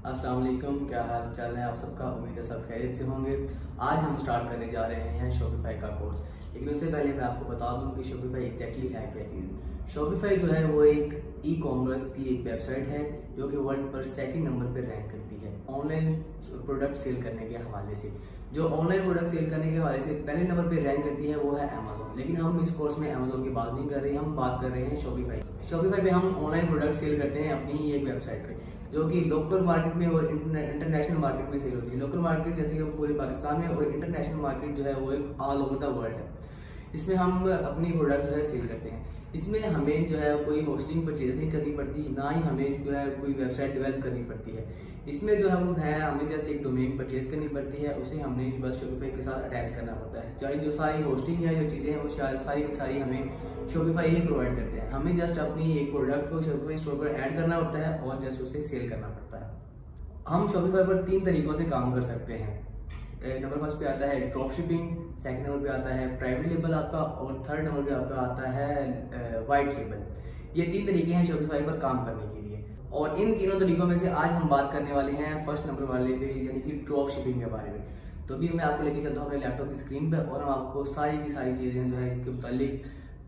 अस्सलाम वालेकुम, क्या हाल चाल है आप सबका। उम्मीद है सब खैरियत से होंगे। आज हम स्टार्ट करने जा रहे हैं शॉपिफाई का कोर्स। लेकिन उससे पहले मैं आपको बता दूं कि शॉपिफाई एग्जैक्टली है क्या चीज़। शॉपिफाई जो है वो एक ई कॉमर्स की एक वेबसाइट है जो कि वर्ल्ड पर सेकंड नंबर पर रैंक करती है ऑनलाइन प्रोडक्ट सेल करने के हवाले से। जो ऑनलाइन प्रोडक्ट सेल करने के हवाले से पहले नंबर पर रैंक करती है वो है अमेजोन। लेकिन हम इस कोर्स में अमेजोन की बात नहीं कर रहे, हम बात कर रहे हैं शॉपिफाई। शॉपिफाई पे हम ऑनलाइन प्रोडक्ट सेल करते हैं अपनी ही एक वेबसाइट पे, जो कि लोकल मार्केट में और इंटरनेशनल मार्केट में सेल होती है। लोकल मार्केट जैसे कि पूरे पाकिस्तान में, और इंटरनेशनल मार्केट जो है वो एक ऑल ओवर द वर्ल्ड है। इसमें हम अपनी प्रोडक्ट जो है सेल करते हैं। इसमें हमें जो है कोई होस्टिंग परचेज नहीं करनी पड़ती, ना ही हमें जो है कोई वेबसाइट डेवलप करनी पड़ती है। इसमें जो हम है हमें जस्ट एक डोमेन परचेज करनी पड़ती है, उसे हमने बस शॉपिफाई के साथ अटैच करना पड़ता है। चाहे जो सारी होस्टिंग है, जो चीज़ें हैं वो सारी की सारी हमें शॉपिफाई ही प्रोवाइड करते हैं। हमें जस्ट अपनी एक प्रोडक्ट को शॉपिफाई स्टोर पर ऐड करना होता है और जस्ट उसे सेल करना पड़ता है। हम शॉपिफाई पर 3 तरीकों से काम कर सकते हैं। नंबर फर्स्ट पे आता है ड्रॉप शिपिंग, सेकंड नंबर पे आता है प्राइवेट लेबल आपका, और थर्ड नंबर पे आपका आता है वाइट लेबल। ये 3 तरीके हैं शॉपिफाई पर काम करने के लिए, और इन तीनों तरीकों में से आज हम बात करने वाले हैं फर्स्ट नंबर वाले पे, यानी कि ड्रॉप शिपिंग के बारे में। तो अभी मैं आपको लेके चलता हूँ अपने लैपटॉप की स्क्रीन पर, और हम आपको सारी की सारी चीज़ें जो है इसके मुतालिक,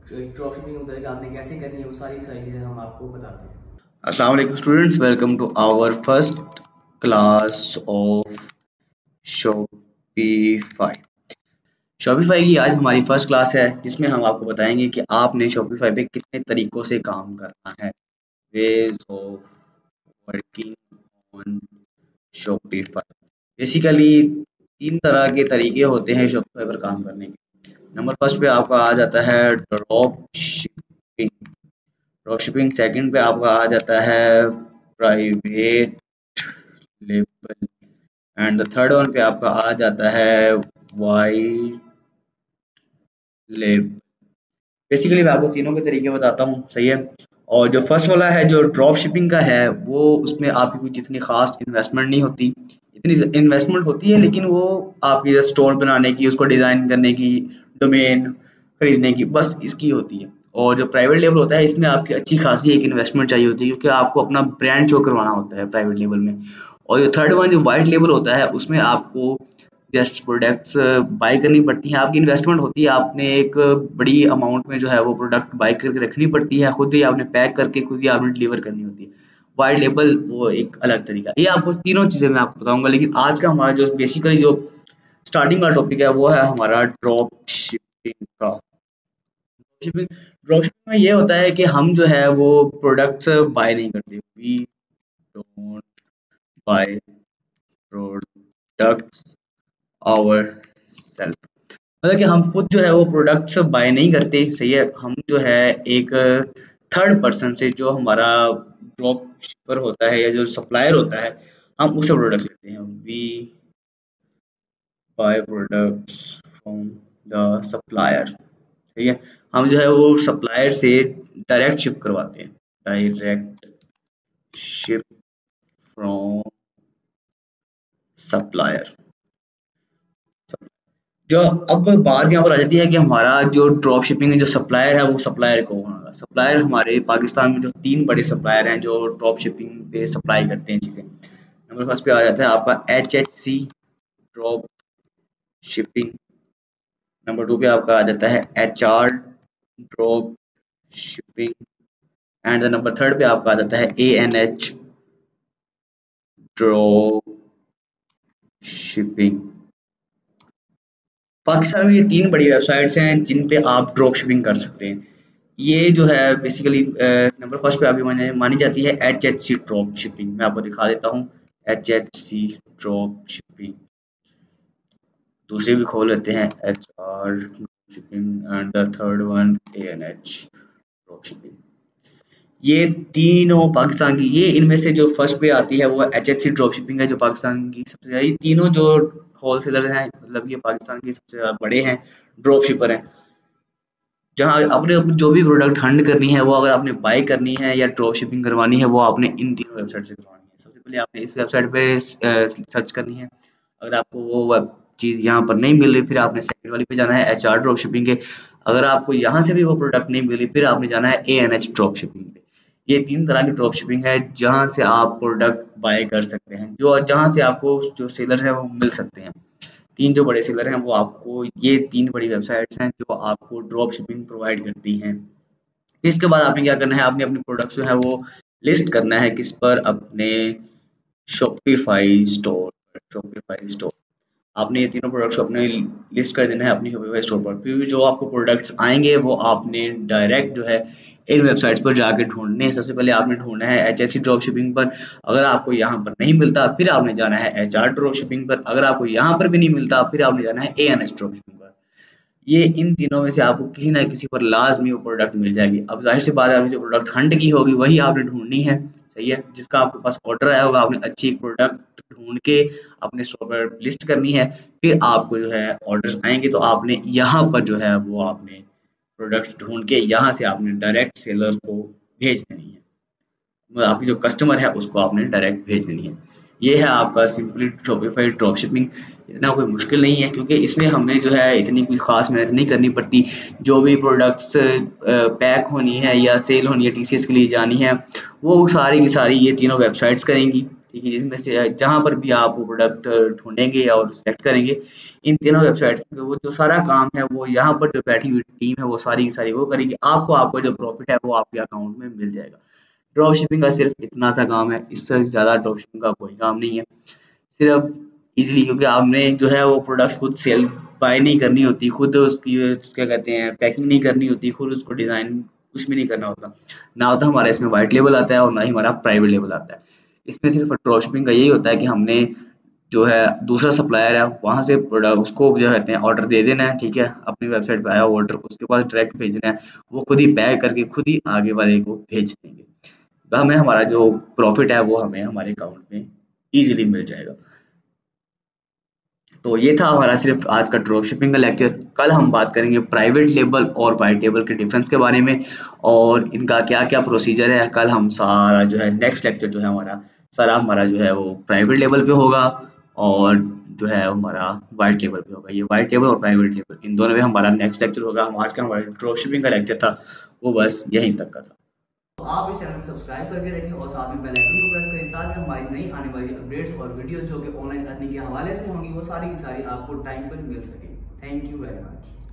ड्रॉप शिपिंग के मुतालिक आपने कैसे करनी है, वो सारी की सारी चीज़ें हम आपको बताते हैं। अस्सलाम वालेकुम students, welcome to our first class of Shopify. Shopify की आज हमारी फर्स्ट क्लास है, जिसमें हम आपको बताएंगे कि आपने शॉपिफाई पे कितने तरीकों से काम करना है। Ways of working on Shopify. Basically 3 तरह के तरीके होते हैं शॉपिफाई पर काम करने के। नंबर फर्स्ट पे आपका आ जाता है drop shipping. Drop shipping second पे आपका आ जाता है private label, and the third one पे आपका आ जाता है वाइट लेबल। बेसिकली मैं आपको तीनों के तरीके बताता हूँ, सही है। और जो फर्स्ट वाला है, जो ड्रॉप शिपिंग का है, वो उसमें आपकी कुछ जितनी खास इन्वेस्टमेंट नहीं होती। इतनी इन्वेस्टमेंट होती है लेकिन वो आपकी स्टोर बनाने की, उसको डिज़ाइन करने की, डोमेन खरीदने की, बस इसकी होती है। और जो प्राइवेट लेबल होता है, इसमें आपकी अच्छी खासी एक इन्वेस्टमेंट चाहिए होती है, क्योंकि आपको अपना ब्रांड शो करवाना होता है प्राइवेट लेबल में। और जो थर्ड वन, जो वाइट लेबल होता है, उसमें आपको जस्ट प्रोडक्ट्स बाय करनी पड़ती हैं। आपकी इन्वेस्टमेंट होती है, आपने एक बड़ी अमाउंट में जो है वो प्रोडक्ट बाय करके रखनी पड़ती है, खुद ही आपने पैक करके खुद ही आपने डिलीवर करनी होती है। वाइट लेबल वो एक अलग तरीका। ये आपको तीनों चीज़ें मैं आपको बताऊंगा, लेकिन आज का हमारा जो बेसिकली जो स्टार्टिंग का टॉपिक है वो है हमारा ड्रॉप शिपिंग का। ड्रॉप शिपिंग में ये होता है कि हम जो है वो प्रोडक्ट्स बाय नहीं करते। We don't buy products our self. मतलब कि हम खुद जो है वो प्रोडक्ट्स बाय नहीं करते, सही है। हम जो है एक थर्ड पर्सन से, जो हमारा ड्रॉप शिपर होता है या जो सप्लायर होता है, हम उससे प्रोडक्ट लेते हैं। We buy products from the supplier, ठीक है। हम जो है वो सप्लायर से डायरेक्ट शिप करवाते हैं। Direct ship from supplier. जो अब बात यहाँ पर आ जाती है कि हमारा जो ड्रॉप शिपिंग जो सप्लायर है, वो सप्लायर कौन होगा। सप्लायर हमारे पाकिस्तान में जो 3 बड़े सप्लायर हैं जो ड्रॉप शिपिंग पे सप्लाई करते हैं चीज़ें। नंबर फर्स्ट पे आ जाता है आपका HHC ड्रॉप शिपिंग। नंबर 2 पे आपका आ जाता है HR drop shipping, and the number third पे आपका आ जाता है ANH ड्रॉप शिपिंग। पाकिस्तान में ये 3 बड़ी वेबसाइट्स हैं जिन पे आप ड्रॉप शिपिंग कर सकते हैं। ये जो है बेसिकली नंबर फर्स्ट पे आपकी मानी जाती है HHC ड्रॉप शिपिंग। मैं आपको दिखा देता हूँ HHC ड्रॉप शिपिंग। दूसरे भी खोल लेते हैं HR shipping, and the third one ANH drop shipping. ये तीनों पाकिस्तान की, ये इनमें से जो फर्स्ट पे आती है वो HHC ड्रॉप शिपिंग है, जो पाकिस्तान की सबसे ज़्यादा, ये तीनों जो होलसेलर हैं, मतलब ये पाकिस्तान के सबसे ज़्यादा बड़े हैं ड्रॉप शिपर हैं। जहाँ आपने जो भी प्रोडक्ट हंड करनी है, वो अगर आपने बाय करनी है या ड्रॉप शिपिंग करवानी है, वो आपने इन तीनों वेबसाइट से करवानी है। सबसे पहले आपने इस वेबसाइट पे सर्च करनी है। अगर आपको वो वेब चीज़ यहाँ पर नहीं मिल रही, फिर आपने सेकंड वाली पे जाना है HR ड्रॉप शिपिंग के। अगर आपको यहाँ से भी वो प्रोडक्ट नहीं मिली, फिर आपने जाना है ANH ड्रॉप शिपिंग पे। ये 3 तरह की ड्रॉप शिपिंग है जहाँ से आप प्रोडक्ट बाय कर सकते हैं, जो जहाँ से आपको जो सेलर है वो मिल सकते हैं। 3 जो बड़े सेलर हैं वो आपको, ये 3 बड़ी वेबसाइट्स हैं जो आपको ड्रॉप शिपिंग प्रोवाइड करती हैं। इसके बाद आपने क्या करना है, आपने अपने प्रोडक्ट जो है वो लिस्ट करना है किस पर, अपने शॉपिफाई स्टोर। आपने ये तीनों प्रोडक्ट्स अपने लिस्ट कर देना है अपनी शॉपिफाई स्टोर पर। फिर जो आपको प्रोडक्ट्स आएंगे वो आपने डायरेक्ट जो है इन वेबसाइट्स पर जाके ढूंढने हैं। सबसे पहले आपने ढूंढना है HSC ड्रॉप शिपिंग पर। अगर आपको यहाँ पर नहीं मिलता फिर आपने जाना है HR ड्रॉप शिपिंग पर। अगर आपको यहाँ पर भी नहीं मिलता फिर आपने जाना है ANS ड्रॉप शिपिंग पर। ये इन तीनों में से आपको किसी ना किसी पर लाजमी वो प्रोडक्ट मिल जाएगी। अब जाहिर सी बात है, आपने जो प्रोडक्ट हंट की होगी वही आपने ढूंढनी है, सही है। जिसका आपके पास ऑर्डर आया होगा आपने अच्छी प्रोडक्ट ढूंढ के अपने स्टोर पर लिस्ट करनी है। फिर आपको जो है ऑर्डर आएंगे तो आपने यहाँ पर जो है वो आपने प्रोडक्ट ढूंढ के यहाँ से आपने डायरेक्ट सेलर को भेज देनी है, मतलब आपकी जो कस्टमर है उसको आपने डायरेक्ट भेज देनी है। ये है आपका सिंपली शॉपिफाई ड्रॉप शिपिंग। इतना कोई मुश्किल नहीं है क्योंकि इसमें हमें जो है इतनी कोई ख़ास मेहनत नहीं करनी पड़ती। जो भी प्रोडक्ट्स पैक होनी है या सेल होनी है, TCS के लिए जानी है, वो सारी की सारी ये तीनों वेबसाइट्स करेंगी, ठीक है। जिसमें से जहाँ पर भी आप वो प्रोडक्ट ढूंढेंगे और सेलेक्ट करेंगे, इन तीनों वेबसाइट्स पे वो जो सारा काम है वो यहाँ पर जो बैठी हुई टीम है वो सारी की सारी वो करेगी। आपको आपका जो प्रॉफिट है वो आपके अकाउंट में मिल जाएगा। ड्रॉप शिपिंग का सिर्फ इतना सा काम है, इससे ज़्यादा ड्रॉप शिपिंग का कोई काम नहीं है। सिर्फ इजीली, क्योंकि आपने जो है वो प्रोडक्ट्स खुद सेल बाय नहीं करनी होती, खुद उसकी क्या कहते हैं पैकिंग नहीं करनी होती, खुद उसको डिज़ाइन कुछ भी नहीं करना होता। ना होता हमारा इसमें वाइट लेबल आता है और ना ही हमारा प्राइवेट लेबल आता है। इसमें सिर्फ ड्रॉप शिपिंग का यही होता है कि हमने जो है दूसरा सप्लायर है वहाँ से प्रोडक्ट उसको जो कहते हैं ऑर्डर दे देना है, ठीक है। अपनी वेबसाइट पे आया ऑर्डर उसके पास डायरेक्ट भेजना है, वो खुद ही पैक करके खुद ही आगे वाले को भेज देंगे। तो हमें हमारा जो प्रॉफिट है वो हमें हमारे अकाउंट में इजीली मिल जाएगा। तो ये था हमारा सिर्फ आज का ड्रॉप शिपिंग का लेक्चर। कल हम बात करेंगे प्राइवेट लेबल और वाइट लेबल के डिफरेंस के बारे में और इनका क्या क्या प्रोसीजर है। कल हम सारा जो है नेक्स्ट लेक्चर जो है हमारा सारा हमारा जो है वो प्राइवेट लेबल पे होगा और जो है हमारा वाइट लेबल पे होगा। ये वाइट लेबल और प्राइवेट लेबल इन दोनों में हमारा नेक्स्ट लेक्चर होगा। हम आज का हमारा ड्रॉप शिपिंग का लेक्चर था वो बस यहीं तक का था। तो आप इस चैनल को सब्सक्राइब करके रखें और साथ में बेल आइकन को प्रेस करें ताकि हमारी नई आने वाली अपडेट्स और वीडियोस जो कि ऑनलाइन अर्निंग के हवाले से होंगी वो सारी की सारी आपको टाइम पर मिल सके। Thank you very much.